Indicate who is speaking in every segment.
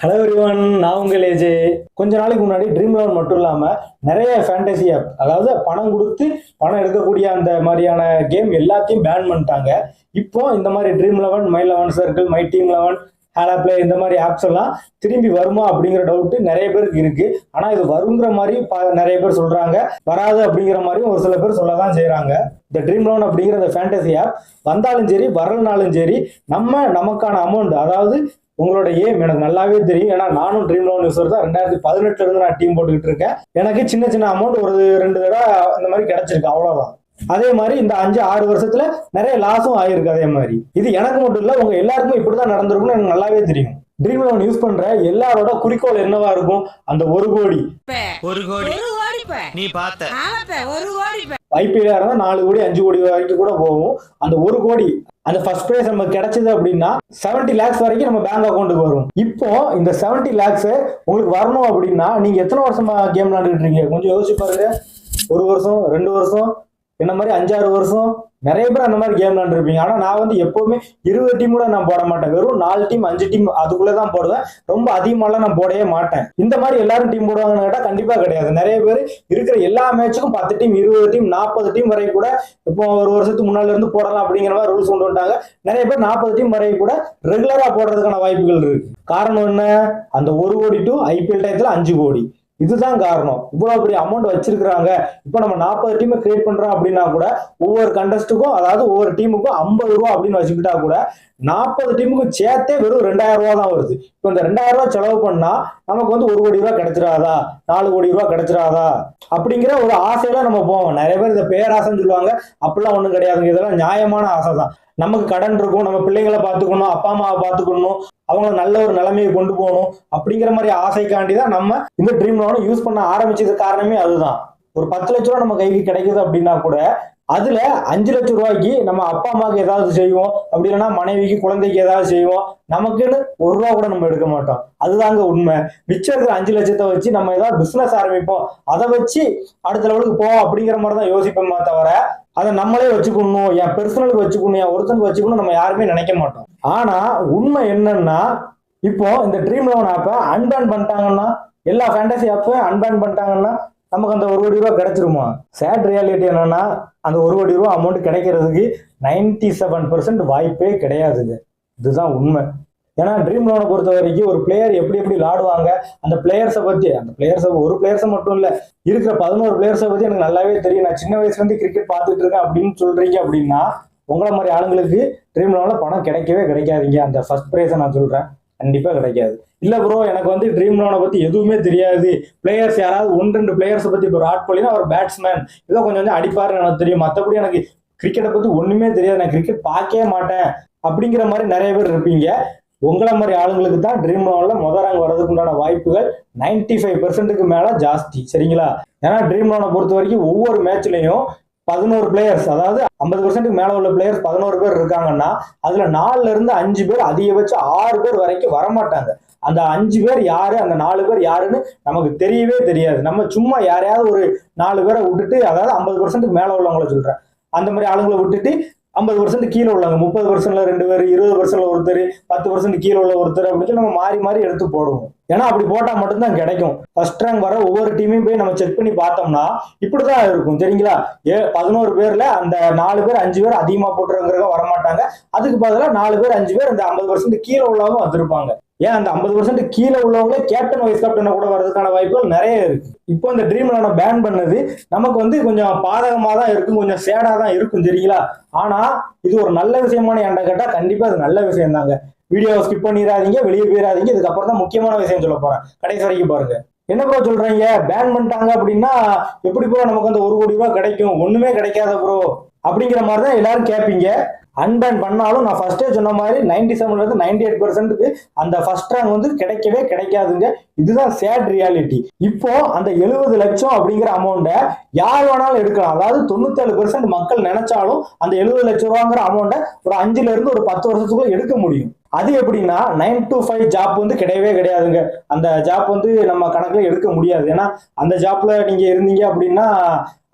Speaker 1: Hello everyone, நான் உங்கள் AJ. கொஞ்ச நாளைக்கு முன்னாடி ட்ரீம் லெவன் மட்டும் இல்லாமல் நிறைய ஃபேண்டசி ஆப், அதாவது பணம் கொடுத்து பணம் எடுக்கக்கூடிய அந்த மாதிரியான கேம் எல்லாத்தையும் பேன் பண்ணிட்டாங்க. இப்போ இந்த மாதிரி Dream eleven, my eleven circle, my team eleven, Hala play இந்த மாதிரி ஆப்ஸ் எல்லாம் திரும்பி வருமா அப்படிங்கிற டவுட் நிறைய பேருக்கு இருக்கு. ஆனா இது வருங்கிற மாதிரி நிறைய பேர் சொல்றாங்க, வராது அப்படிங்கிற மாதிரியும் ஒரு சில பேர் சொல்லதான் செய்யறாங்க. இந்த ட்ரீம் லெவன் அப்படிங்கிற இந்த ஃபேண்டசி ஆப் வந்தாலும் சரி வரலனாலும் சரி நமக்கான அமௌண்ட், அதாவது உங்களோட ஏம் எனக்கு நல்லாவே தெரியும். ஏன்னா நானும் ட்ரீம் லெவன் யூசர் தான். 2018 இருந்து நான் டீம் போட்டுக்கிட்டு இருக்கேன். எனக்கு சின்ன சின்ன அமௌண்ட் ஒரு 2 தடவை இந்த மாதிரி கிடைச்சிருக்கு, அவ்வளவுதான். அதே மாதிரி இந்த 5-6 வருஷத்துல நிறைய லாஸும் ஆயிருக்கு. அதே மாதிரி இது எனக்கு மட்டும் இல்ல, உங்க எல்லாருக்கும் இப்படிதான் நடந்திருக்கும்னு எனக்கு நல்லாவே தெரியும். ட்ரீம் லெவன் யூஸ் பண்ற எல்லாரோட குறிக்கோள் என்னவா இருக்கும்? அந்த 1 கோடி
Speaker 2: நீ பார்த்த
Speaker 1: ஐபிஎல் இருந்தா 4 கோடி 5 கோடி வரைக்கும் கூட போகும். அந்த 1 கோடி அந்த ஃபர்ஸ்ட் பிரைஸ் நமக்கு கிடைச்சது அப்படின்னா 70 lakhs வரைக்கும் நம்ம பேங்க் அக்கௌண்ட்டுக்கு வரும். இப்போ இந்த 70 lakhs உங்களுக்கு வரணும் அப்படின்னா நீங்க எத்தனை வருஷமா கேம் விளையாண்டுட்டு இருக்கீங்க? கொஞ்சம் யோசிச்சு பாருங்க. 1 வருஷம், 2 வருஷம், என்ன மாதிரி 5-6 வருஷம் நிறைய பேர் அந்த மாதிரி கேம் விளையாண்டுருப்பீங்க. ஆனா நான் வந்து எப்பவுமே 20 டீம் கூட நான் போட மாட்டேன். வெறும் 4 டீம் 5 டீம் அதுக்குள்ளதான் போடுவேன். ரொம்ப அதிகமாலாம் நான் போடவே மாட்டேன். இந்த மாதிரி எல்லாரும் டீம் போடுவாங்கன்னு கேட்டா கண்டிப்பா கிடையாது. நிறைய பேர் இருக்கிற எல்லா மேட்சுக்கும் 10 டீம், 20 டீம், 40 டீம் வரை கூட இப்போ ஒரு வருஷத்துக்கு முன்னால இருந்து போடலாம் அப்படிங்கிற மாதிரி ரூல்ஸ் கொண்டு வந்துட்டாங்க. நிறைய பேர் 40 டீம் வரை கூட ரெகுலரா போடுறதுக்கான வாய்ப்புகள் இருக்கு. காரணம் என்ன? அந்த 1 கோடி டு ஐபிஎல் டயத்துல 5 கோடி, இதுதான் காரணம். இவ்வளவு பெரிய அமௌண்ட் வச்சிருக்காங்க. இப்போ நம்ம 40 டீமை கிரியேட் பண்றோம் அப்படின்னா கூட ஒவ்வொரு கண்டஸ்டுக்கும், அதாவது ஒவ்வொரு டீமுக்கும் 50 ரூபா அப்படின்னு வச்சுக்கிட்டா கூட 40 டீமுக்கும் சேர்த்தே வெறும் 2000 ரூபா தான் வருது. இப்போ இந்த 2000 ரூபா செலவு பண்ணா நமக்கு வந்து 1 கோடி ரூபா கிடைச்சிடாதா, 4 கோடி ரூபா கிடைச்சிடாதா அப்படிங்கிற ஒரு ஆசையில நம்ம போவோம். நிறைய பேர் இதை பேராசைன்னு சொல்லுவாங்க. அப்படிலாம் ஒண்ணும் கிடையாதுங்க. இதெல்லாம் நியாயமான ஆசை தான். நமக்கு கடன் இருக்கும், நம்ம பிள்ளைங்களை பார்த்துக்கணும், அப்பா அம்மாவை பார்த்துக்கணும், அவங்கள நல்ல ஒரு நிலைமையை கொண்டு போகணும் அப்படிங்கிற மாதிரி ஆசைக்காண்டி தான் நம்ம இந்த ட்ரீம் லெவனை யூஸ் பண்ண ஆரம்பிச்சது. காரணமே அதுதான். ஒரு 10 லட்ச ரூபா நம்ம கைக்கு கிடைக்குது அப்படின்னா கூட அதுல 5 லட்சம் ரூபாய்க்கு நம்ம அப்பா அம்மாவுக்கு ஏதாவது செய்வோம், அப்படி இல்லைன்னா மனைவிக்கு குழந்தைக்கு ஏதாவது செய்வோம். நமக்குன்னு 1 ரூபா கூட நம்ம எடுக்க மாட்டோம். அதுதாங்க உண்மை. மிச்சம் இருக்கிற 5 லட்சத்தை வச்சு நம்ம ஏதாவது பிசினஸ் ஆரம்பிப்போம், அதை வச்சு அடுத்த லெவலுக்கு போவோம் அப்படிங்கிற மாதிரி தான் யோசிப்போமே தவிர அதை நம்மளே வச்சுக்கணும், என் பெர்சனலுக்கு வச்சுக்கணும், என் ஒருத்தனுக்கு வச்சுக்கணும் நம்ம யாருமே நினைக்க மாட்டோம். ஆனா உண்மை என்னன்னா, இப்போ இந்த ட்ரீம் லெவன் ஆப்பை அன்பேன் பண்ணிட்டாங்கன்னா, எல்லா ஃபேண்டசி ஆப்பையும் அன்பேன் பண்ணிட்டாங்கன்னா நமக்கு அந்த 1 கோடி ரூபா கிடைச்சிருமா? சேட் ரியாலிட்டி என்னன்னா, அந்த 1 கோடி ரூபா அமௌண்ட் கிடைக்கிறதுக்கு 97% வாய்ப்பே கிடையாதுங்க. இதுதான் உண்மை. ஏன்னா ட்ரீம் லெவனை பொறுத்த வரைக்கும் ஒரு பிளேயர் எப்படி விளையாடுவாங்க, அந்த பிளேயர்ஸை ஒரு பிளேயர்ஸை மட்டும் இல்ல, இருக்கிற 11 பிளேயர்ஸை பத்தி எனக்கு நல்லாவே தெரியும். நான் சின்ன வயசுல இருந்து கிரிக்கெட் பார்த்துட்டு இருக்கேன் அப்படின்னு சொல்றீங்க அப்படின்னா உங்களை மாதிரி ஆளுங்களுக்கு ட்ரீம் லெவன்ல பணம் கிடைக்கவே கிடைக்காதீங்க. அந்த ஃபர்ஸ்ட் பிரைஸை நான் சொல்றேன், கண்டிப்பா கிடைக்காது. இல்ல ப்ரோ, எனக்கு வந்து ட்ரீம் லெவனை பத்தி எதுவுமே தெரியாது, பிளேயர்ஸ் யாராவது 1-2 பிளேயர்ஸை பத்தி, இப்போ விராட் கோலினா அவர் பேட்ஸ்மேன், ஏதோ கொஞ்சம் அடிப்பாருன்னு எனக்கு தெரியும், மற்றபடி எனக்கு கிரிக்கெட்டை பத்தி ஒண்ணுமே தெரியாது, நான் கிரிக்கெட் பார்க்கவே மாட்டேன் அப்படிங்கிற மாதிரி நிறைய பேர் இருப்பீங்க. உங்களை மாதிரி ஆளுங்களுக்கு தான் ட்ரீம் லெவன்ல முதல் ரேங்க் வர்றதுக்கு உண்டான வாய்ப்புகள் 95%க்கு மேல ஜாஸ்தி. சரிங்களா? ஏன்னா ட்ரீம் லெவனை பொறுத்த வரைக்கும் ஒவ்வொரு மேட்ச்லயும் 11 பிளேயர்ஸ், அதாவது 50%க்கு மேல உள்ள பிளேயர்ஸ் 11 பேர் இருக்காங்கன்னா அதுல 4ல இருந்து 5 பேர், அதிகபட்சம் 6 பேர் வரைக்கும் வரமாட்டாங்க. அந்த 5 பேர் யாரு, அந்த 4 பேர் யாருன்னு நமக்கு தெரியவே தெரியாது. நம்ம சும்மா யாரையாவது ஒரு 4 பேரை விட்டுட்டு, அதாவது 50%க்கு மேல உள்ளவங்களை சொல்றேன், அந்த மாதிரி ஆளுங்களை விட்டுட்டு 50% கீழே உள்ளவங்க, 30%ல 2 பேர், 20%ல ஒருத்தர், 10% கீழே உள்ள ஒருத்தர் அப்படின்னு நம்ம மாறி மாறி எடுத்து போடுவோம். ஏன்னா அப்படி போட்டா மட்டும்தான் கிடைக்கும். ஃபர்ஸ்ட் ரேங்க் வர ஒவ்வொரு டீமையும் போய் நம்ம செக் பண்ணி பார்த்தோம்னா இப்படிதான் இருக்கும். சரிங்களா? 11 பேர்ல அந்த 4 பேர் 5 பேர் அதிகமா போட்டுறவங்க வரமாட்டாங்க. அதுக்கு பதிலாக 4 பேர் 5 பேர் அந்த 50% கீழே உள்ளவங்க வந்திருப்பாங்க. ஏன் அந்த 50% கீழே உள்ளவங்களே கேப்டன் வைஸ் கேப்டனை கூட வர்றதுக்கான வாய்ப்புகள் நிறைய இருக்கு. இப்போ இந்த ட்ரீம் லெவனை பேன் பண்ணது நமக்கு வந்து கொஞ்சம் பாதகமா தான் இருக்கும், கொஞ்சம் சேடா தான் இருக்கும். சரிங்களா? ஆனா இது ஒரு நல்ல விஷயமான என்கிட்ட கேட்டா கண்டிப்பா அது நல்ல விஷயம் தாங்க. வீடியோவை ஸ்கிப் பண்ணிடாதீங்க, வெளியே போயிடாதீங்க. இதுக்கப்புறம் தான் முக்கியமான விஷயம் சொல்ல போறேன், கடைசி வரைக்கும் பாருங்க. என்ன ப்ரோ சொல்றீங்க, பேன் பண்ணிட்டாங்க அப்படின்னா எப்படி ப்ரோ நமக்கு அந்த 1 கோடி ரூபாய் கிடைக்கும்? ஒண்ணுமே கிடைக்காத ப்ரோ அப்படிங்கிற மாதிரி தான் எல்லாரும் கேட்பீங்க. அன்பேன் பண்ணாலும் நான் ஃபர்ஸ்டே சொன்ன மாதிரி 97ல இருந்து 98%க்கு அந்த ஃபர்ஸ்ட் ரேங்க் வந்து கிடைக்கவே கிடைக்காதுங்க. இதுதான் சேட் ரியாலிட்டி. இப்போ அந்த 70 லட்சம் அப்படிங்கிற அமௌண்ட்டை யார் வேணாலும் எடுக்கலாம். அதாவது 97% மக்கள் நினைச்சாலும் அந்த 70 லட்சம் ரூபாங்கிற அமௌண்ட்டை ஒரு 5ல இருந்து ஒரு 10 வருஷத்துக்குள்ள எடுக்க முடியும். அது எப்படின்னா 9 to 5 ஜாப் வந்து கிடையவே கிடையாதுங்க. அந்த ஜாப் வந்து நம்ம கணக்குல எடுக்க முடியாது. ஏன்னா அந்த ஜாப்ல நீங்க இருந்தீங்க அப்படின்னா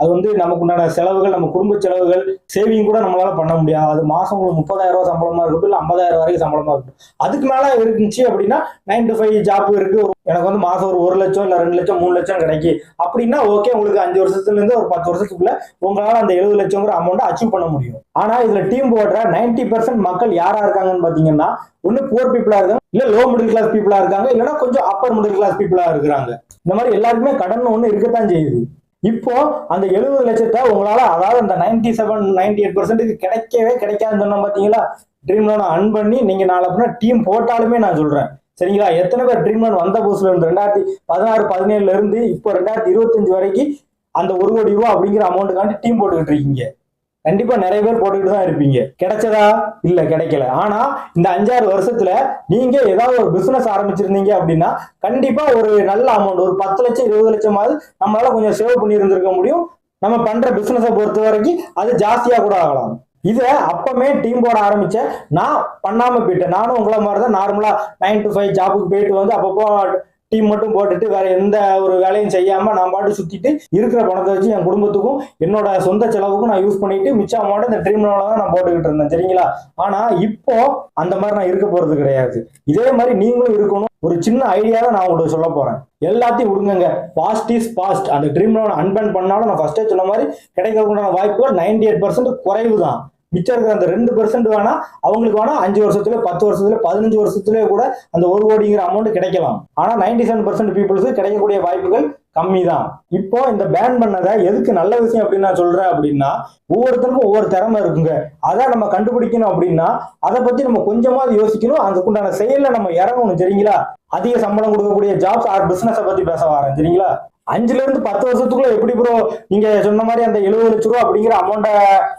Speaker 1: அது வந்து நமக்கு உண்டான செலவுகள், நம்ம குடும்ப செலவுகள், சேவிங் கூட நம்மளால பண்ண முடியாது. அது மாசம் உங்களுக்கு 30,000 ரூபாய் சம்பளமா இருக்கட்டும், இல்ல 50,000 வரைக்கும் சம்பளமா இருக்கட்டும். அதுக்கு மேல இருந்துச்சு அப்படின்னா 9 to 5 ஜாப் இருக்கு, எனக்கு வந்து மாசம் ஒரு 1 லட்சம் இல்ல 2 லட்சம் 3 லட்சம் கிடைக்கும் அப்படின்னா ஓகே, உங்களுக்கு 5 வருஷத்துல இருந்து ஒரு 10 வருஷத்துக்குள்ள உங்களால அந்த 70 லட்சம்ங்கிற அமௌண்ட் அச்சீவ் பண்ண முடியும். ஆனா இதுல டீம் போடுற 90% மக்கள் யாரா இருக்காங்கன்னு பாத்தீங்கன்னா, ஒண்ணு புவர் பீப்புளா இருக்காங்க, இல்ல லோ மிடில் கிளாஸ் பீப்புளா இருக்காங்க, இல்லைன்னா கொஞ்சம் அப்பர் மிடில் கிளாஸ் பீப்புளா இருக்கிறாங்க. இந்த மாதிரி எல்லாருக்குமே கடன் ஒண்ணு இருக்கத்தான் செய்யுது. இப்போ அந்த 70 லட்சத்தை உங்களால, அதாவது அந்த 97-98% கிடைக்கவே கிடைக்காதுன்னு சொன்னா பாத்தீங்களா, ட்ரீம் லோனை அன் பண்ணி நீங்க நாளை அப்படின்னா டீம் போட்டாலுமே நான் சொல்றேன் சரிங்களா, எத்தனை பேர் ட்ரீம் லோன் வந்த புதுசுல இருந்து 2016-17 இருந்து இப்போ 2025 வரைக்கும் அந்த 1 கோடி ரூபாய் அப்படிங்கிற அமௌண்ட்டுக்காண்டி டீம் போட்டுக்கிட்டு இருக்கீங்க. கண்டிப்பா நிறைய பேர் போட்டுக்கிட்டு தான் இருப்பீங்க. கிடைச்சதா? இல்ல, கிடைக்கல. ஆனா இந்த 5-6 வருஷத்துல நீங்க ஏதாவது ஒரு பிசினஸ் ஆரம்பிச்சிருந்தீங்க அப்படின்னா கண்டிப்பா ஒரு நல்ல அமௌண்ட், ஒரு 10 லட்சம் 20 லட்சமாவது நம்மளால கொஞ்சம் சேவ் பண்ணி இருந்திருக்க முடியும். நம்ம பண்ற பிசினஸை பொறுத்த வரைக்கும் அது ஜாஸ்தியா கூட ஆகலாம். இத அப்பமே டீம் போட ஆரம்பிச்ச நான் பண்ணாம போயிட்டேன். நானும் உங்களை மாதிரிதான் நார்மலா 9 to 5 ஜாபுக்கு போயிட்டு வந்து அப்பப்போ டீம் மட்டும் போட்டுட்டு வேற எந்த ஒரு வேலையும் செய்யாம நான் பாட்டு சுத்திட்டு இருக்கிற பணத்தை வச்சு என் குடும்பத்துக்கும் என்னோட சொந்த செலவுக்கும் நான் யூஸ் பண்ணிட்டு மிச்ச அமௌண்ட் இந்த ட்ரீம் லோன்ல தான் நான் போட்டுக்கிட்டு இருந்தேன் சரிங்களா. ஆனா இப்போ அந்த மாதிரி நான் இருக்க போறது கிடையாது. இதே மாதிரி நீங்களும் இருக்கணும். ஒரு சின்ன ஐடியாவை நான் உங்களுக்கு சொல்ல போறேன். எல்லாத்தையும் விடுங்க, பாஸ்ட் இஸ் பாஸ்ட். அந்த ட்ரீம் லோன் அன்பேன் பண்ணாலும் நான் ஃபர்ஸ்டே சொன்ன மாதிரி கிடைக்கிறதுக்கான வாய்ப்புகள் 98% குறைவு தான். மிச்சம் இருக்கிற அந்த 2% வேணா அவங்களுக்கு வேணா 5 வருஷத்துல 10 வருஷத்துல 15 வருஷத்துலயே கூட அந்த 1 கோடிங்கிற அமௌண்ட் கிடைக்கலாம். ஆனா 97% பீப்புள்ஸுக்கு கிடைக்கக்கூடிய வாய்ப்புகள் கம்மி தான். இப்போ இந்த பேன் பண்ணதை எதுக்கு நல்ல விஷயம் அப்படின்னு நான் சொல்றேன் அப்படின்னா, ஒவ்வொருத்தருக்கும் ஒவ்வொரு திறமை இருக்குங்க. அதை நம்ம கண்டுபிடிக்கணும் அப்படின்னா அதை பத்தி நம்ம கொஞ்சமாவது யோசிக்கணும். அதுக்குண்டான செயல்ல நம்ம இறங்கணும் சரிங்களா. அதிக சம்பளம் கொடுக்கக்கூடிய ஜாப்ஸ் ஆர் பிசினஸை பத்தி பேச வரேன் சரிங்களா. 5ல இருந்து 10 வருஷத்துக்குள்ள எப்படி ப்ரோ நீங்க சொன்ன மாதிரி அந்த 70 லட்சம் ரூபாய் அப்படிங்கிற அமௌண்ட்டை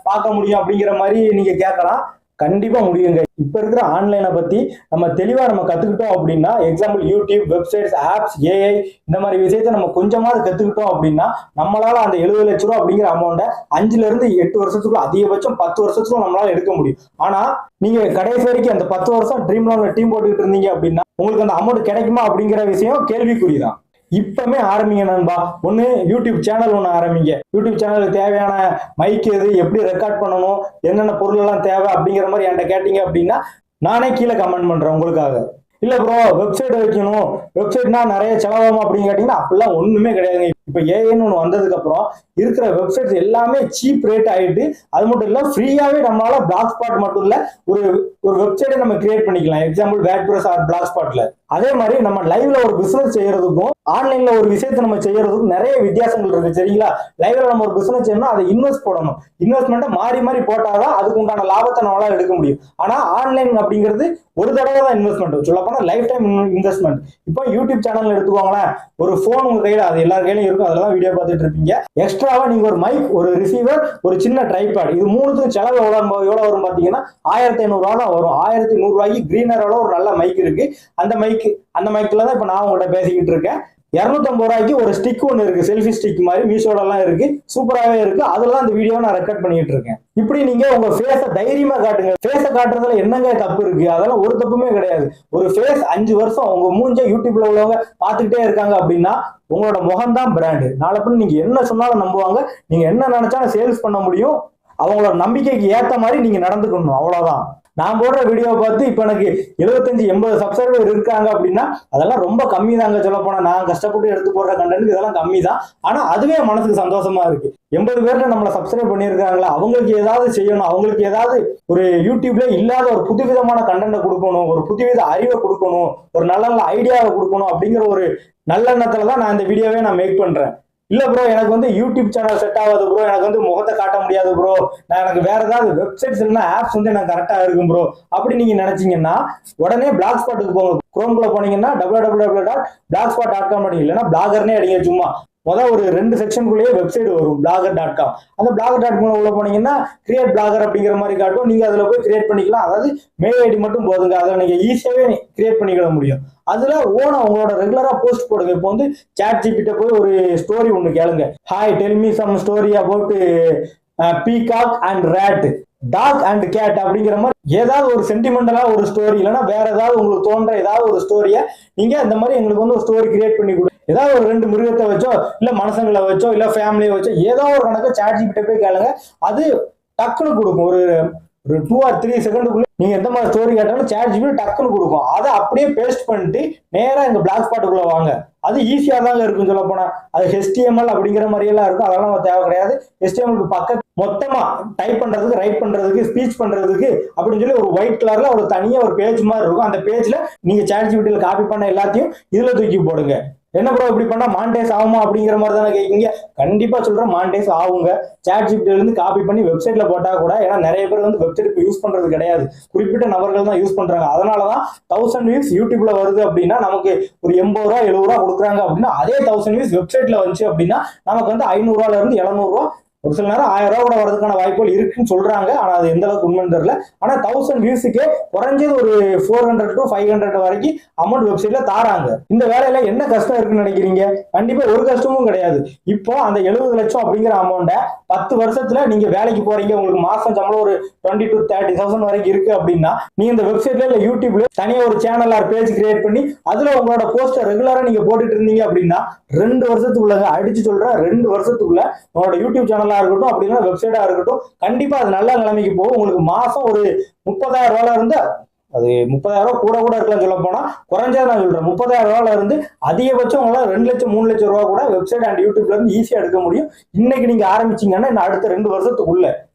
Speaker 1: பார்க்க முடியும் அப்படிங்கிற மாதிரி நீங்க கேட்கலாம். கண்டிப்பா முடியுங்க. இப்ப இருக்கிற ஆன்லைனை பத்தி நம்ம தெளிவா நம்ம கத்துக்கிட்டோம் அப்படின்னா, example YouTube, websites, apps, AI இந்த மாதிரி விஷயத்த நம்ம கொஞ்சமாவது கத்துக்கிட்டோம் அப்படின்னா நம்மளால அந்த 70 லட்சம் ரூபாய் அப்படிங்கிற அமௌண்ட்டை 5ல இருந்து 8 வருஷத்துக்குள்ள, அதிகபட்சம் 10 வருஷத்துக்குள்ள நம்மளால எடுக்க முடியும். ஆனா நீங்க கடைசி வரைக்கும் அந்த 10 வருஷம் ட்ரீம் லோன்ல டீம் போட்டுக்கிட்டு இருந்தீங்க அப்படின்னா உங்களுக்கு அந்த அமௌண்ட் கிடைக்குமா அப்படிங்கிற விஷயம் கேள்விக்குறிதான். இப்பமே ஆரம்பிங்க நண்பா. ஒண்ணு யூடியூப் சேனல் ஒண்ணு ஆரம்பிங்க. யூடியூப் சேனலுக்கு தேவையான மைக் எது, எப்படி ரெக்கார்ட் பண்ணணும், என்னென்ன பொருள் எல்லாம் தேவை அப்படிங்கிற மாதிரி என்கிட்ட கேட்டீங்க அப்படின்னா நானே கீழே கமெண்ட் பண்றேன் உங்களுக்காக. இல்ல ப்ரோ வெப்சைட் வைக்கணும், வெப்சைட்னா நிறைய செலவாகும் அப்படின்னு கேட்டீங்கன்னா அப்படிலாம் ஒண்ணுமே கிடையாதுங்க. இப்ப ஏஐன்னு ஒண்ணு வந்ததுக்கு அப்புறம் இருக்கிற வெப்சைட்ஸ் எல்லாமே சீப் ரேட் ஆயிட்டு, அது மட்டும் இல்ல ஃப்ரீயாவே நம்மளால பிளாக் ஸ்பாட் மட்டும் இல்ல ஒரு வெப்சைட்டை நம்ம கிரியேட் பண்ணிக்கலாம். எக்ஸாம்பிள் வேர்ட்பிரஸ் ஆர் பிளாக் ஸ்பாட்ல. அதே மாதிரி நம்ம லைவ்ல ஒரு பிசினஸ் செய்யறதுக்கும் ஆன்லைன்ல ஒரு விஷயத்தை நம்ம செய்யறதுக்கும் நிறைய வித்தியாசங்கள் இருக்கு சரிங்களா. லைவ்ல நம்ம ஒரு பிசினஸ் செய்யணும், அதை இன்வெஸ்ட் போடணும். இன்வெஸ்ட்மெண்ட்டை மாறி மாறி போட்டாதான் அதுக்கு உண்டான லாபத்தை நம்மளால எடுக்க முடியும். ஆனா ஆன்லைன் அப்படிங்கிறது ஒரு தடவை தான் இன்வெஸ்ட்மெண்ட், சொல்ல போனா லைஃப் டைம் இன்வெஸ்ட்மெண்ட். இப்போ யூடியூப் சேனல் எடுத்துக்கோங்களேன், ஒரு போன் உங்க கையில, அது எல்லார் கையிலும் இருக்கும், அதெல்லாம் வீடியோ பார்த்துட்டு இருப்பீங்க. எக்ஸ்ட்ராவா நீங்க ஒரு மைக், ஒரு ரிசீவர், ஒரு சின்ன ட்ரைபாட், இது மூணுத்துக்கும் செலவு எவ்வளவு வரும் பாத்தீங்கன்னா 1500 ரூபா தான் வரும். 1100 ரூபாய்க்கு கிரீனரோட ஒரு நல்ல மைக் இருக்கு. அந்த மைக்ல தான் இப்ப நான் உங்கள்கிட்ட பேசிக்கிட்டு இருக்கேன். 250 ரூபாய்க்கு ஒரு ஸ்டிக் ஒன்று இருக்கு, செல்ஃபி ஸ்டிக் மாதிரி மீஷோல எல்லாம் இருக்கு, சூப்பராகவே இருக்கு. அதெல்லாம் அந்த வீடியோ நான் ரெக்கார்ட் பண்ணிட்டு இருக்கேன். இப்படி நீங்க உங்க ஃபேஸை தைரியமா காட்டுங்க. ஃபேஸை காட்டுறதுல என்னங்க தப்பு இருக்கு? அதெல்லாம் ஒரு தப்புமே கிடையாது. ஒரு ஃபேஸ் 5 வருஷம் உங்க மூஞ்ச யூடியூப்ல உள்ளவங்க பார்த்துக்கிட்டே இருக்காங்க அப்படின்னா உங்களோட முகம் தான் பிராண்டு. நாளை பின்ன நீங்க என்ன சொன்னாலும் நம்புவாங்க. நீங்க என்ன நினைச்சாலும் சேல்ஸ் பண்ண முடியும். அவங்களோட நம்பிக்கைக்கு ஏத்த மாதிரி நீங்க நடந்துக்கணும், அவ்வளவுதான். நான் போடுற வீடியோ பார்த்து இப்ப எனக்கு 75-80 சப்ஸ்கிரைபர் இருக்காங்க அப்படின்னா அதெல்லாம் ரொம்ப கம்மி தாங்க. சொல்ல போனா நான் கஷ்டப்பட்டு எடுத்து போடுற கண்டென்ட் இதெல்லாம் கம்மி தான். ஆனா அதுவே மனசுக்கு சந்தோஷமா இருக்கு. 80 பேர்ல நம்மளை சப்ஸ்கிரைப் பண்ணியிருக்காங்களா, அவங்களுக்கு ஏதாவது செய்யணும், அவங்களுக்கு ஏதாவது ஒரு யூடியூப்ல இல்லாத ஒரு புதுவிதமான கண்டென்ட்டை கொடுக்கணும், ஒரு புதுவித அறிவை கொடுக்கணும், ஒரு நல்ல நல்ல ஐடியாவை கொடுக்கணும் அப்படிங்கிற ஒரு நல்லெண்ணத்துலதான் நான் இந்த வீடியோவே நான் மேக் பண்றேன். இல்ல ப்ரோ எனக்கு வந்து யூடியூப் சேனல் செட் ஆகாது ப்ரோ, எனக்கு வந்து முகத்தை காட்ட முடியாது ப்ரோ, நான் எனக்கு வேற ஏதாவது வெப்சைட்ஸ் இல்லைன்னா ஆப்ஸ் வந்து எனக்கு கரெக்டா இருக்கும் ப்ரோ அப்படி நீங்க நினைச்சீங்கன்னா உடனே பிளாக் ஸ்பாட்டுக்கு போங்க. குரோம்குள்ள போனீங்கன்னா www.blogspot.com இல்லைன்னா பிளாகர்னே அடிங்க. சும்மா முதல் ஒரு 2 செக்ஷனுக்குள்ளேயே வெப்சைட் வரும் blogger.com. அந்த blogger.com உள்ள போனீங்கன்னா கிரியேட் பிளாகர் அப்படிங்கிற மாதிரி காட்டும். நீங்க அதுல போய் கிரியேட் பண்ணிக்கலாம். அதாவது மெயில் ஐடி மட்டும் போதுங்க, அதை நீங்க ஈஸியாவே கிரியேட் பண்ணிக்கிட முடியும். அதுல ஓனா உங்களோட ரெகுலரா போஸ்ட் போடுங்க. இப்போ வந்து சாட் ஜிபிட்ட போய் ஒரு ஸ்டோரி ஒண்ணு கேளுங்க. Hi tell me some story about peacock and rat, dog and cat அப்படிங்கிற மாதிரி ஏதாவது ஒரு சென்டிமெண்டலா ஒரு ஸ்டோரி, இல்லைன்னா வேற ஏதாவது உங்களுக்கு தோன்ற ஏதாவது ஒரு ஸ்டோரியை நீங்க இந்த மாதிரி எங்களுக்கு வந்து ஒரு ஸ்டோரி கிரியேட் பண்ணி கொடுங்க. ஏதாவது ஒரு 2 மிருகத்தை வச்சோ இல்ல மனுஷங்களை வச்சோ இல்ல ஃபேமிலியை வச்சோ ஏதோ ஒரு கணக்கு சாட் ஜிபிட்ட போய் கேளுங்க. அது டக்குன்னு கொடுக்கும். ஒரு 2 or 3 செகண்டுக்குள்ள நீங்க எந்த மாதிரி ஸ்டோரி கேட்டாலும் சாட் ஜிபி டக்குன்னு கொடுக்கும். அதை அப்படியே பேஸ்ட் பண்ணிட்டு நேரா எங்க பிளாக் ஸ்பாட்டுக்குள்ள வாங்க. அது ஈஸியா தாங்க இருக்கும். சொல்ல போனா அது HTML அப்படிங்கிற மாதிரி எல்லாம் இருக்கும். அதெல்லாம் நம்ம தேவை கிடையாது. HTML பக்கத்து மொத்தமா டைப் பண்றதுக்கு, ரைட் பண்றதுக்கு, ஸ்பீச் பண்றதுக்கு அப்படின்னு சொல்லி ஒரு ஒயிட் கலர்ல ஒரு தனியா ஒரு பேஜ் மாதிரி இருக்கும். அந்த பேஜ்ல நீங்க சாட் ஜிபில காப்பி பண்ண எல்லாத்தையும் இதுல தூக்கி போடுங்க. என்ன ப்ரோ இப்படி பண்ணா மானிடைஸ் ஆகுமா அப்படிங்கிற மாதிரி தானே கேட்கீங்க. கண்டிப்பா சொல்றேன், மானிடைஸ் ஆகுங்க. சாட் ஜிபில இருந்து காப்பி பண்ணி வெப்சைட்ல போட்டா கூட, ஏன்னா நிறைய பேர் வந்து வெப்சைட் யூஸ் பண்றது கிடையாது, குறிப்பிட்ட நபர்கள் தான் யூஸ் பண்றாங்க. அதனாலதான் 1000 வியூஸ் யூடியூப்ல வருது அப்படின்னா நமக்கு ஒரு 80 ரூபா 70 ரூபா கொடுக்குறாங்க அப்படின்னா, அதே 1000 வியூஸ் வெப்சைட்ல வந்துச்சு அப்படின்னா நமக்கு வந்து 500 ரூபால இருந்து 700 ரூபா, ஒரு சில நேரம் 1000 ரூபா கூட வரதுக்கான வாய்ப்புகள் இருக்குன்னு சொல்றாங்க. ஆனா அது எந்த அளவுக்கு உண்மைன்னு தெரியல. ஆனா 1000 வியூஸுக்கு குறைஞ்சது ஒரு 400 to 500 வரைக்கும் அமௌண்ட் வெப்சைட்ல தாராங்க. இந்த வேலையில என்ன கஷ்டம் இருக்குன்னு நினைக்கிறீங்க? கண்டிப்பா ஒரு கஷ்டமும் கிடையாது. இப்போ அந்த 70 லட்சம் அப்படிங்கிற அமௌண்ட்டை 10 வருஷத்துல நீங்க வேலைக்கு போறீங்க, உங்களுக்கு மாசம் சம்பளம் ஒரு 20 to 30,000 வரைக்கும் இருக்கு அப்படின்னா, நீங்க இந்த வெப்சைட்ல இல்ல யூடியூப்ல தனியா ஒரு சேனல் ஆர் பேஜ் கிரியேட் பண்ணி அதுல உங்களோட போஸ்டர் ரெகுலரா நீங்க போட்டுட்டு இருந்தீங்க அப்படின்னா 2 வருஷத்துக்குள்ள, அடிச்சு சொல்றேன் 2 வருஷத்துக்குள்ள உங்களோட யூடியூப் சேனலா இருக்கட்டும் அப்படின்னா வெப்சைட்டா இருக்கட்டும், கண்டிப்பா அது நல்ல நிலைமைக்கு போகும். உங்களுக்கு மாசம் ஒரு 30,000 ரூபாயில இருந்து, அது 30,000 ரூபாய் கூட இருக்கலாம் சொல்ல போனா, குறைஞ்சது நான் சொல்றேன் 30,000 ரூபாயில இருந்து அதிகபட்சம் உங்களால 2 லட்சம் 3 லட்சம் ரூபாய் கூட வெப்சைட் அண்ட் யூடியூப்ல இருந்து ஈஸியா எடுக்க முடியும். இன்னைக்கு நீங்க ஆரம்பிச்சீங்கன்னா இன்னும் அடுத்த 2 வருஷத்துக்குள்ள,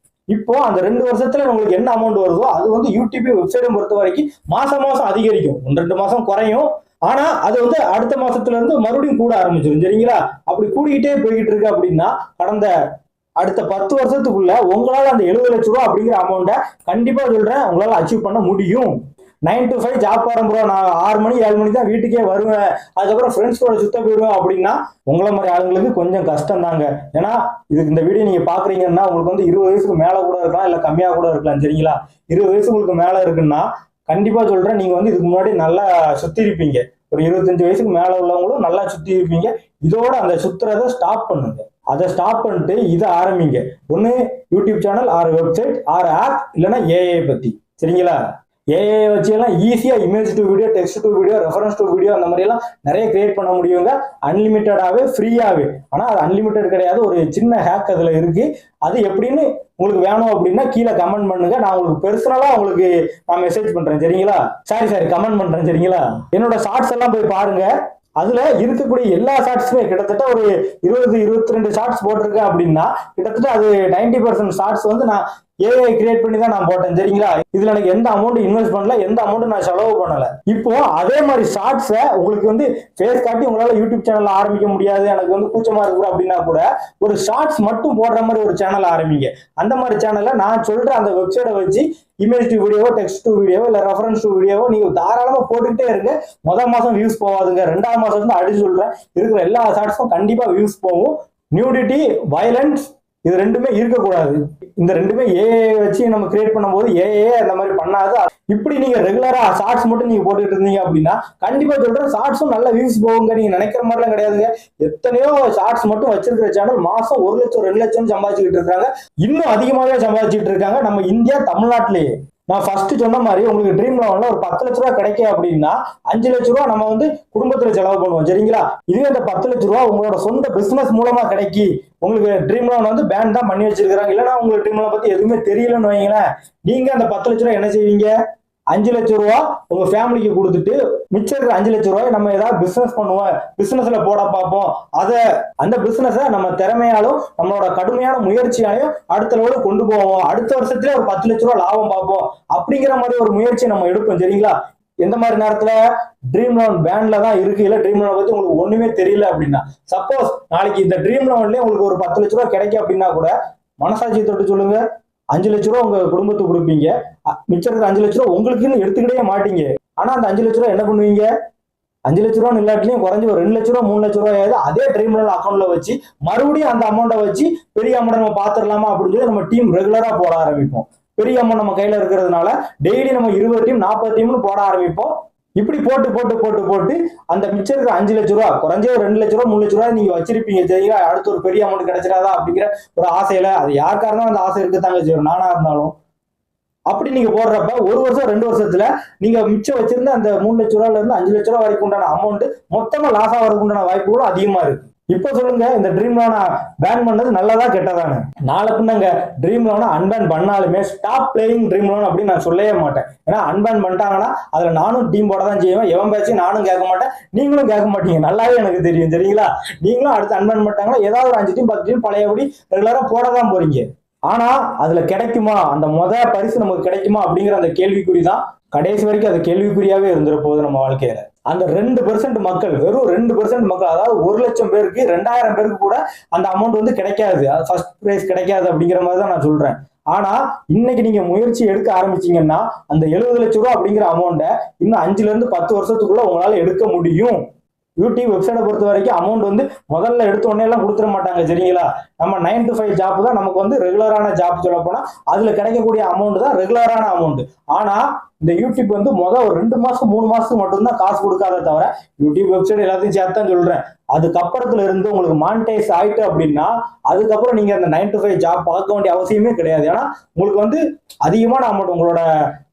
Speaker 1: இப்போ அந்த 2 வருஷத்துல உங்களுக்கு என்ன அமௌண்ட் வருதோ அது வந்து யூடியூப் வெப்சைட்டை பொறுத்த வரைக்கும் மாசம் அதிகரிக்கும். 1-2 மாசம் குறையும். ஆனா அது வந்து அடுத்த மாசத்துல இருந்து மறுபடியும் கூட ஆரம்பிச்சிடும். சரிங்களா? அப்படி கூடிக்கிட்டே போய்கிட்டு இருக்கு அப்படின்னா கடந்த அடுத்த 10 வருஷத்துக்குள்ள உங்களால அந்த 70 லட்சம் ரூபாய் அப்படிங்கிற அமௌண்ட்டை கண்டிப்பா சொல்றேன் உங்களால அச்சீவ் பண்ண முடியும். 9 to 5 ஜாப் போறேன் ப்ரோ, நான் 6 மணி 7 மணி தான் வீட்டுக்கே வருவேன், அதுக்கப்புறம் ஃப்ரெண்ட்ஸ் கூட சுத்த போயிடுவேன் அப்படின்னா உங்களை மாதிரி ஆளுங்களுக்கு கொஞ்சம் கஷ்டம் தாங்க. ஏன்னா இதுக்கு இந்த வீடியோ நீங்க பாக்குறீங்கன்னா உங்களுக்கு வந்து 20 வயசுக்கு மேல கூட இருக்கலாம், இல்ல கம்மியா கூட இருக்கலாம். சரிங்களா? 20 வயசு உங்களுக்கு மேல இருக்குன்னா கண்டிப்பா சொல்றேன் நீங்க வந்து இதுக்கு முன்னாடி நல்லா சுத்தி இருப்பீங்க. ஒரு 25 வயசுக்கு மேல உள்ளவங்களும் நல்லா சுத்தி இருப்பீங்க. இதோட அந்த சுத்துறதை ஸ்டாப் பண்ணுங்க. அதை ஸ்டாப் பண்ணிட்டு இதை ஆரம்பிங்க. ஒண்ணு YouTube channel or website or app, இல்லைன்னா ஏஐ பத்தி. சரிங்களா? ஏஐ வச்சு எல்லாம் ஈஸியா image to video, text to video, reference to video அந்த மாதிரி எல்லாம் நிறைய கிரியேட் பண்ண முடியுங்க. அன்லிமிட்டடாவே, ஃப்ரீயாவே. ஆனா அது அன்லிமிட்டட் கிடையாது, ஒரு சின்ன ஹேக் அதுல இருக்கு. அது எப்படின்னு உங்களுக்கு வேணும் அப்படின்னா கீழே கமெண்ட் பண்ணுங்க. நான் உங்களுக்கு பெர்சனலா உங்களுக்கு நான் மெசேஜ் பண்றேன். சரிங்களா? சாரி கமெண்ட் பண்றேன். சரிங்களா? என்னோட ஷார்ட்ஸ் எல்லாம் போய் பாருங்க. அதுல இருக்கக்கூடிய எல்லா ஷார்ட்ஸுமே கிட்டத்தட்ட ஒரு 20-22 ஷார்ட்ஸ் போட்டிருக்கேன் அப்படின்னா கிட்டத்தட்ட அது 90% ஷார்ட்ஸ் வந்து நான் ஏஐ கிரியேட் பண்ணி தான் நான் போட்டேன். சரிங்களா? இதுல எனக்கு எந்த அமௌண்ட் இன்வெஸ்ட் பண்ணல, எந்த அமௌண்ட் நான் செலவு பண்ணல. இப்போ அதே மாதிரி ஷார்ட்ஸை உங்களுக்கு வந்து ஃபேஸ் காட்டி உங்களால யூடியூப் சேனல் ஆரம்பிக்க முடியாது, எனக்கு வந்து கூச்சமா இருக்கு அப்படின்னா கூட ஒரு ஷார்ட்ஸ் மட்டும் போடுற மாதிரி ஒரு சேனல் ஆரம்பிங்க. அந்த மாதிரி சேனல்ல நான் சொல்ற அந்த வெப்சைட்டை வச்சு இமேஜ் டு வீடியோவோ, டெக்ஸ்ட் டு வீடியோவோ, இல்ல ரெஃபரன்ஸ் டு வீடியோவோ நீங்க தாராளமா போட்டுக்கிட்டே இருங்க. மாசம் வியூஸ் போவாதுங்க. 2ஆம் மாசம் வந்து அடிச்சு சொல்றேன் இருக்கிற எல்லா ஷார்ட்ஸும் கண்டிப்பா வியூஸ் போகும். நியூடிட்டி, வயலன்ஸ் இது ரெண்டுமே இருக்கக்கூடாது. இந்த ரெண்டுமே ஏஐ வச்சு நம்ம கிரியேட் பண்ணும்போது ஏஐ அந்த மாதிரி பண்ணாது. இப்படி நீங்க ரெகுலரா ஷார்ட்ஸ் மட்டும் நீங்க போட்டுட்டு இருந்தீங்க அப்படின்னா கண்டிப்பா சொல்றேன் ஷார்ட்ஸும் நல்ல வியூஸ் போகுங்க. நீங்க நினைக்கிற மாதிரிலாம் கிடையாதுங்க. எத்தனையோ ஷார்ட்ஸ் மட்டும் வச்சிருக்கிற சேனல் மாசம் 1 லட்சம் 2 லட்சம் சம்பாதிச்சுக்கிட்டு இருக்காங்க. இன்னும் அதிகமாகவே சம்பாதிச்சுட்டு இருக்காங்க நம்ம இந்தியா, தமிழ்நாட்டிலேயே. நான் ஃபர்ஸ்ட் சொன்ன மாதிரி உங்களுக்கு ட்ரீம் லோன்ல ஒரு 10 லட்ச ரூபா கிடைக்கும் அப்படின்னா 5 லட்ச ரூபா நம்ம வந்து குடும்பத்துல செலவு பண்ணுவோம். சரிங்களா? இதுவே இந்த 10 லட்ச ரூபா உங்களோட சொந்த பிசினஸ் மூலமா கிடைக்கி உங்களுக்கு ட்ரீம் லோன் வந்து பேன் தான் பண்ணி வச்சிருக்காங்க, இல்லைன்னா உங்களுக்கு ட்ரீம் லோன் பத்தி எதுவுமே தெரியலன்னு வைங்களேன், நீங்க அந்த 10 லட்ச ரூபா என்ன செய்வீங்க? 5 லட்சம் ரூபா உங்க ஃபேமிலிக்கு கொடுத்துட்டு மிச்சம் இருக்கிற 5 லட்சம் ரூபாய் நம்ம ஏதாவது பிசினஸ் பண்ணுவோம், பிசினஸ்ல போட பார்ப்போம். அந்த பிசினஸ நம்ம திறமையாலும் நம்மளோட கடுமையான முயற்சியாலையும் அடுத்த லெவலுக்கு கொண்டு போவோம். அடுத்த வருஷத்துல ஒரு 10 லட்ச ரூபாய் லாபம் பார்ப்போம் அப்படிங்கிற மாதிரி ஒரு முயற்சியை நம்ம எடுப்போம். சரிங்களா? எந்த மாதிரி நேரத்துல ட்ரீம் லோன் பேன்ல தான் இருக்கு, இல்ல ட்ரீம் லோன் பத்தி உங்களுக்கு ஒண்ணுமே தெரியல அப்படின்னா, சப்போஸ் நாளைக்கு இந்த ட்ரீம் லோன்லயே உங்களுக்கு ஒரு 10 லட்ச ரூபாய் கிடைக்கும் அப்படின்னா கூட மனசாட்சியை தொட்டு சொல்லுங்க, 5 லட்ச ரூபா உங்க குடும்பத்துக்கு கொடுப்பீங்க, மிச்சம் இருக்கிற 5 லட்ச ரூபா உங்களுக்குன்னு எடுத்துக்கிட்டே மாட்டீங்க. ஆனா அந்த 5 லட்ச ரூபா என்ன பண்ணுவீங்க? 5 லட்ச ரூபா இல்லாட்டிலையும் குறைஞ்சி ஒரு 2 லட்ச ரூபா 3 லட்ச ரூபாயாவது அதே ட்ரீம் லோன் அக்கௌண்ட்ல வச்சு மறுபடியும் அந்த அமௌண்ட்டை வச்சு பெரிய அமௌண்ட் நம்ம பாத்துடலாமா அப்படின்னு சொல்லி நம்ம டீம் ரெகுலரா போட ஆரம்பிப்போம். பெரிய அமௌண்ட் நம்ம கையில இருக்கிறதுனால டெய்லி நம்ம 20 டீம் 40 டீம்னு போட ஆரம்பிப்போம். இப்படி போட்டு போட்டு போட்டு போட்டு அந்த மிச்சம் இருக்கிற 5 லட்ச ரூபா குறைஞ்ச ஒரு 2 லட்ச ரூபா 3 லட்ச ரூபா நீங்க வச்சிருப்பீங்க. சரிங்களா? அடுத்து ஒரு பெரிய அமௌண்ட் கிடைச்சிடாதா அப்படிங்கிற ஒரு ஆசையில, அது யாருக்கா இருந்தாலும் அந்த ஆசை இருக்குதாங்க செய்யும், நானா இருந்தாலும். அப்படி நீங்க போடுறப்ப 1 வருஷம் 2 வருஷத்துல நீங்க மிச்சம் வச்சிருந்த அந்த 3 லட்ச ரூபாயில இருந்து 5 லட்ச ரூபா வரைக்கும் உண்டான அமௌண்ட் மொத்தமா லாஸ் ஆகிறதுக்கு உண்டான வாய்ப்புகளும் அதிகமா இருக்கு. இப்ப சொல்லுங்க, இந்த ட்ரீம் லோனை பேன் பண்ணது நல்லதா கெட்டதானு? நாளை பின்னாங்க ட்ரீம் லோனை அன்பேன் பண்ணாலுமே ஸ்டாப் பிளேயிங் ட்ரீம் லோன் அப்படின்னு நான் சொல்லவே மாட்டேன். ஏன்னா அன்பேன் பண்ணிட்டாங்கன்னா அதுல நானும் டீம் போட தான் செய்வேன். எவன் பேச்சு நானும் கேட்க மாட்டேன், நீங்களும் கேட்க மாட்டீங்க, நல்லாவே எனக்கு தெரியும். சரிங்களா? நீங்களும் அடுத்து அன்பேன் பண்ணிட்டாங்கன்னா ஏதாவது ஒரு 5 டீம் 10 டீம் பழையபடி ரெகுலரா போட தான் போறீங்க. ஆனா அதுல கிடைக்குமா, அந்த பரிசு நமக்கு கிடைக்குமா அப்படிங்கிற அந்த கேள்விக்குறிதான் கடைசி வரைக்கும் அது கேள்விக்குறியாவே இருந்துற போகுது நம்ம வாழ்க்கையில. அந்த 2% மக்கள், வெறும் 2% மக்கள், அதாவது 1 லட்சம் பேருக்கு 2000 பேருக்கு கூட அந்த அமௌண்ட் வந்து கிடைக்காது, அது ஃபர்ஸ்ட் பிரைஸ் கிடைக்காது அப்படிங்கிற மாதிரி தான் நான் சொல்றேன். ஆனா இன்னைக்கு நீங்க முயற்சி எடுக்க ஆரம்பிச்சீங்கன்னா அந்த 70 லட்சம் ரூபாய் அப்படிங்கிற அமௌண்ட்டை இன்னும் 5ல இருந்து 10 வருஷத்துக்குள்ள உங்களால எடுக்க முடியும். யூடியூப் வெப்சைட்டை பொறுத்த வரைக்கும் அமௌண்ட் வந்து முதல்ல எடுத்த உடனே எல்லாம் கொடுத்துட மாட்டாங்க. சரிங்களா? நம்ம 9 to 5 ஜாப் தான் நமக்கு வந்து ரெகுலரான ஜாப். சொல்ல போனா அதுல கிடைக்கக்கூடிய அமௌண்ட் தான் ரெகுலரான அமௌண்ட். ஆனா இந்த யூடியூப் வந்து ஒரு 2 மாசம் 3 மாசத்துக்கு மட்டும்தான் காசு கொடுக்காத தவிர, யூடியூப் வெப்சைட் எல்லாத்தையும் சேர்த்து தான் சொல்றேன். அதுக்கப்புறத்துல இருந்து உங்களுக்கு மானிட்டைஸ் ஆயிட்டு அப்படின்னா அதுக்கப்புறம் நீங்க அந்த 9 to 5 ஜாப் பார்க்க வேண்டிய அவசியமே கிடையாது. ஏன்னா உங்களுக்கு வந்து அதிகமான அமௌண்ட் உங்களோட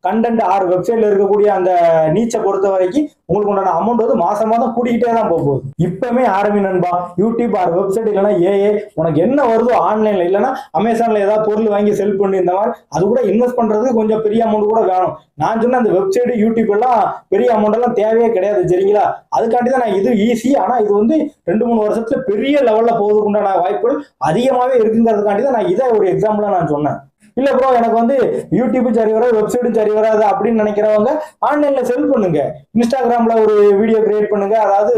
Speaker 1: கண்டென்ட் வெப்சைட்ல இருக்கக்கூடிய அந்த நீச்சை பொறுத்த வரைக்கும் உங்களுக்கு உண்டான அமௌண்ட் வந்து மாசம் மாதம் கூட்டிக்கிட்டே தான் போகுது. இப்பவுமே ஆரம்பி நண்பா. யூடியூப் வெப்சைட் இல்லைன்னா ஏஏ உனக்கு என்ன வருதோ ஆன்லைன்ல, இல்லைன்னா அமேசான்ல ஏதாவது பொருள் வாங்கி செல் பண்ணி இந்த மாதிரி அது கூட இன்வெஸ்ட் பண்றதுக்கு கொஞ்சம் பெரிய அமௌண்ட் கூட வேணும். நான் சொன்ன அந்த வெப்சைட் யூடியூப் எல்லாம் பெரிய அமௌண்ட் எல்லாம் தேவையே கிடையாது. சரிங்களா? அதுக்காண்டி தான் நான் இது ஈஸி, ஆனா இது வந்து 2-3 வருஷத்துல பெரிய லெவல்ல போவதுக்கு உண்டான வாய்ப்புகள் அதிகமாவே இருக்குங்கிறதுக்காண்டி தான் நான் இதை ஒரு எக்ஸாம்பிளா நான் சொன்னேன். இல்ல ப்ரோ, எனக்கு வந்து யூடியூப் சரி வராது, வெப்சைட்டும் சரி வராது அப்படின்னு நினைக்கிறவங்க ஆன்லைன்ல செல் பண்ணுங்க. இன்ஸ்டாகிராம்ல ஒரு வீடியோ கிரியேட் பண்ணுங்க. அதாவது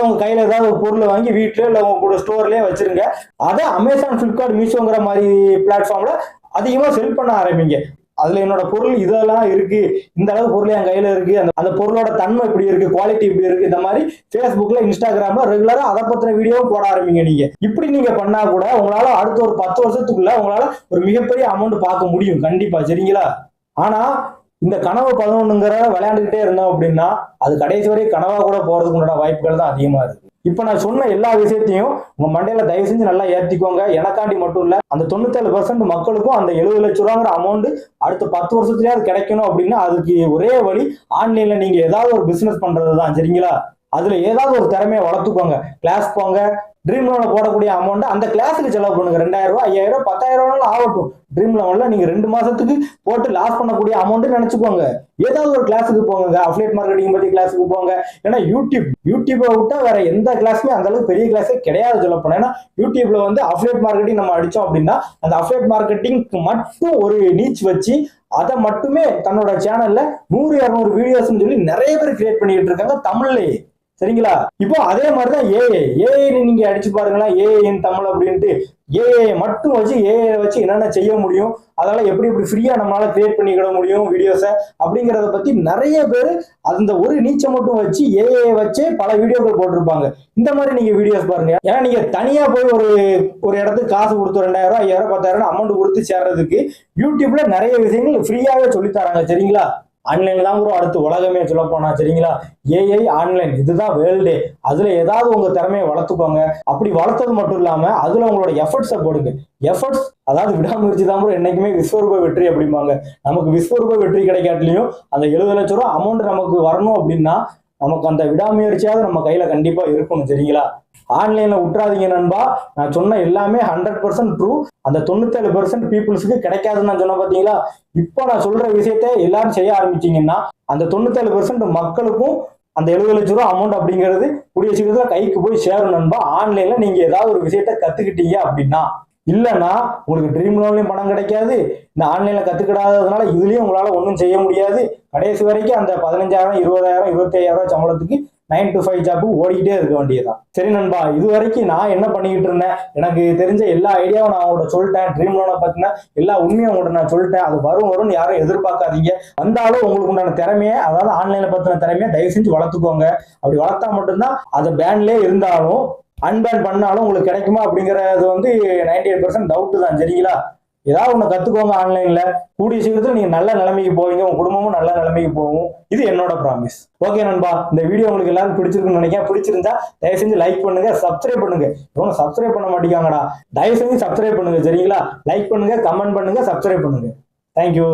Speaker 1: உங்க கையில ஏதாவது ஒரு பொருளை வாங்கி வீட்டுல இல்ல உங்க ஸ்டோர்லயே வச்சிருங்க. அதை அமேசான், பிளிப்கார்ட், மீஷோங்கிற மாதிரி பிளாட்ஃபார்ம்ல அதிகமா செல் பண்ண ஆரம்பிங்க. அதுல என்னோட பொருள் இதெல்லாம் இருக்கு, இந்த அளவு பொருள் என் கையில இருக்கு, அந்த பொருளோட தன்மை இப்படி இருக்கு, குவாலிட்டி இப்படி இருக்கு, இந்த மாதிரி Facebookல, இன்ஸ்டாகிராம்ல ரெகுலரா அதை பத்தின வீடியோவும் போட ஆரம்பிங்க. நீங்க இப்படி நீங்க பண்ணா கூட உங்களால அடுத்த ஒரு 10 வருஷத்துக்குள்ள உங்களால ஒரு மிகப்பெரிய அமௌண்ட் பார்க்க முடியும் கண்டிப்பா. சரிங்களா? ஆனா இந்த கனவு 11ங்கிற விளையாண்டுகிட்டே இருந்தோம் அப்படின்னா அது கடைசி வரை கனவா கூட போறதுக்கு உண்டான வாய்ப்புகள் தான் அதிகமா இருக்கு. இப்ப நான் சொன்ன எல்லா விஷயத்தையும் உங்க மண்டையில தயவு செஞ்சு நல்லா ஏத்திக்கோங்க. எனக்காண்டி மட்டும் இல்ல, அந்த 97% மக்களுக்கும் அந்த 70 லட்சம் ரூபாங்கிற அமௌண்ட் அடுத்த 10 வருஷத்துலயே அது கிடைக்கணும் அப்படின்னா அதுக்கு ஒரே வழி ஆன்லைன்ல நீங்க ஏதாவது ஒரு பிசினஸ் பண்றதுதான். சரிங்களா? அதுல ஏதாவது ஒரு திறமையை வளர்த்துக்கோங்க. கிளாஸ் போங்க. ட்ரீம் லோன்ல போடக்கூடிய அமௌண்ட் அந்த கிளாஸுக்கு செலவு பண்ணுங்க. 2000 ரூபாய், 5000 ரூபாய், 10,000 ரூபாய் ஆகட்டும். ட்ரீம் லோன்ல நீங்க 2 மாசத்துக்கு போட்டு லாஸ் பண்ணக்கூடிய அமௌண்ட் நினைச்சுக்கோங்க. ஏதாவது ஒரு கிளாஸுக்கு போங்க. அஃபிலியேட் மார்க்கெட்டிங் பத்தி கிளாஸுக்கு போங்க. ஏன்னா யூடியூப்பை விட்டா வேற எந்த கிளாஸுமே அந்த அளவுக்கு பெரிய கிளாஸே கிடையாது சொல்ல போனா. ஏன்னா யூடியூப்ல வந்து அஃபிலியேட் மார்க்கெட்டிங் நம்ம அடிச்சோம் அப்படின்னா அந்த அஃபிலியேட் மார்க்கெட்டிங்க்கு மட்டும் ஒரு நீச் வச்சு அதை மட்டுமே தன்னோட சேனல்ல 100-200 வீடியோஸ் சொல்லி நிறைய பேர் கிரியேட் பண்ணிட்டு இருக்காங்க தமிழ்லயே. சரிங்களா? இப்போ அதே மாதிரிதான் ஏஐ நீங்க அடிச்சு பாருங்களேன். ஏஐன் தமிழ் அப்படின்ட்டு ஏஐ மட்டும் வச்சு ஏஐ வச்சு என்னென்ன செய்ய முடியும், அதனால எப்படி ஃப்ரீயா நம்மளால கிரியேட் பண்ணிக்கிட முடியும் வீடியோஸை அப்படிங்கறத பத்தி நிறைய பேர் அந்த ஒரு நீச்சை மட்டும் வச்சு ஏஐ வச்சே பல வீடியோக்கள் போட்டிருப்பாங்க. இந்த மாதிரி நீங்க வீடியோஸ் பாருங்க. ஏன்னா நீங்க தனியா போய் ஒரு இடத்துக்கு காசு கொடுத்து 2000 ரூபாய், 5000 ரூபாய், 10,000 அமௌண்ட் கொடுத்து சேர்றதுக்கு யூடியூப்ல நிறைய விஷயங்கள் ஃப்ரீயாவே சொல்லி தராங்க. சரிங்களா? ஆன்லைன்ல தான் கூட அடுத்து உலகமே சொல்ல போனா. சரிங்களா? ஏஐ ஆன்லைன் இதுதான் வேர்ல்டே. அதுல ஏதாவது உங்க திறமையை வளர்த்துக்கோங்க. அப்படி வளர்த்தது மட்டும் இல்லாம அதுல உங்களோட எஃபர்ட்ஸை போடுங்க. எஃபர்ட்ஸ் அதாவது விடாமுயற்சி தான் கூட என்னைக்குமே விஸ்வரூப வெற்றி அப்படிம்பாங்க. நமக்கு விஸ்வரூப வெற்றி கிடைக்காட்டிலையும் அந்த 70 லட்சம் ரூபாய் அமௌண்ட் நமக்கு வரணும் அப்படின்னா நமக்கு அந்த விடாமுயற்சியாவது நம்ம கையில கண்டிப்பா இருக்கணும். சரிங்களா? ஆன்லைன்ல விட்டுறாதீங்க நண்பா. நான் சொன்ன எல்லாமே 100% ட்ரூ. அந்த 97% பீப்புள்ஸுக்கு கிடைக்காதுன்னு நான் சொன்ன பாத்தீங்களா? இப்போ நான் சொல்ற விஷயத்த எல்லாரும் செய்ய ஆரம்பிச்சீங்கன்னா அந்த 97% மக்களுக்கும் அந்த 70 லட்சம் ரூபாய் அமௌண்ட் அப்படிங்கிறது கூடிய சீக்கிரத்துல கைக்கு போய் சேரும் நண்பா. ஆன்லைன்ல நீங்க ஏதாவது ஒரு விஷயத்த கத்துக்கிட்டீங்க அப்படின்னா. இல்லைன்னா உங்களுக்கு ட்ரீம் லோன்லயும் பணம் கிடைக்காது, இந்த ஆன்லைன்ல கத்துக்கிடாததுனால இதுலயும் உங்களால ஒன்றும் செய்ய முடியாது. கடைசி வரைக்கும் அந்த 15,000, 20,000, 25,000 ரூபாய் சம்பளத்துக்கு 9 to 5 ஜாப் ஓடிக்கிட்டே இருக்க வேண்டியதுதான். சரி நண்பா, இது வரைக்கும் நான் என்ன பண்ணிக்கிட்டு இருந்தேன், எனக்கு தெரிஞ்ச எல்லா ஐடியாவும் நான் உங்கள்கிட்ட சொல்லிட்டேன். ட்ரீம் லோனை பத்தின எல்லா உண்மையும் உங்கள்கிட்ட நான் சொல்லிட்டேன். அது வரும்னு யாரும் எதிர்பார்க்காதீங்க. வந்தாலும் உங்களுக்கு உண்டான திறமையை, அதாவது ஆன்லைன்ல பத்தின திறமையை தயவு செஞ்சு வளர்த்துக்கோங்க. அப்படி வளர்த்தா மட்டும்தான் அது பேன்லேயே இருந்தாலும் அன்பேன் பண்ணாலும் உங்களுக்கு கிடைக்குமா அப்படிங்கறது 98% டவுட் தான். சரிங்களா? ஏதாவது ஒண்ணு கத்துக்கோங்க ஆன்லைன்ல. கூடிய சீக்கிரத்தில் நீங்க நல்ல நிலைமைக்கு போவீங்க, உங்க குடும்பமும் நல்ல நிலைமைக்கு போகும். இது என்னோட ப்ராமிஸ். ஓகே நண்பா, இந்த வீடியோ உங்களுக்கு எல்லாரும் பிடிச்சிருக்குன்னு நினைக்கிறேன். பிடிச்சிருந்தா தயவு செஞ்சு லைக் பண்ணுங்க, சப்ஸ்கிரைப் பண்ணுங்க. இவங்க சப்ஸ்கிரைப் பண்ண மாட்டேங்காங்கடா, தயவு செஞ்சு சப்ஸ்கிரைப் பண்ணுங்க. சரிங்களா? லைக் பண்ணுங்க, கமெண்ட் பண்ணுங்க, சப்ஸ்கிரைப் பண்ணுங்க. தேங்க்யூ.